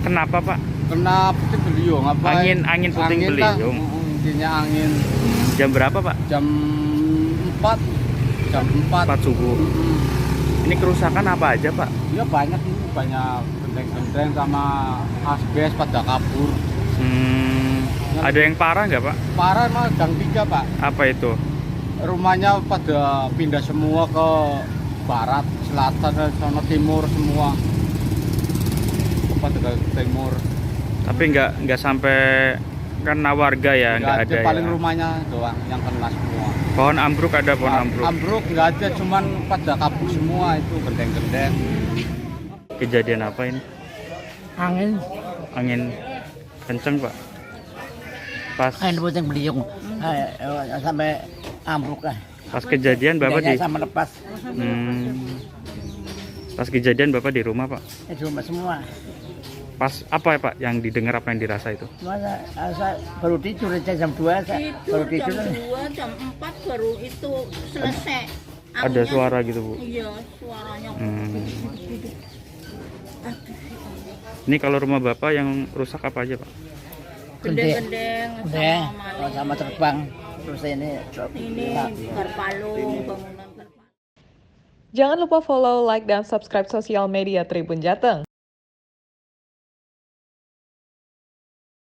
Kenapa Pak? Kena puting beliung apa? Angin puting beliung. Intinya angin. Jam berapa Pak? Jam 4. Jam 4. 4 subuh. Ini kerusakan apa aja Pak? Ya banyak ini, banyak genteng-genteng sama asbes pada kabur. Ada yang parah nggak Pak? Parah mah gang 3 Pak. Apa itu? Rumahnya pada pindah semua ke barat, selatan, sana timur semua. Pada ke timur. Tapi nggak sampai karena warga ya, nggak ada Paling ya. rumahnya doang yang kena semua. Pohon ambruk ada pohon ambruk. Ambruk nggak ada, cuman pada kabur semua itu genteng-genteng. Kejadian apa ini? Angin kenceng Pak. Pas Puting beliung sampai ambruk lah. pas kejadian Bapak di Sama lepas Pas kejadian Bapak di rumah Pak. cuma semua. Pas apa ya Pak yang didengar, apa yang dirasa itu? Masa saya baru tidur aja jam 2 saya baru tidur. Jam 2, jam 4 baru itu selesai. Ada Anginnya- suara gitu Bu. Iya, suaranya. Ini kalau rumah Bapak yang rusak apa aja Pak? Gendeng-gendeng Udah, sama maling. sama terbang terus ini Garpalung, bangunan Garpalung. Jangan lupa follow, like, dan subscribe sosial media Tribun Jateng.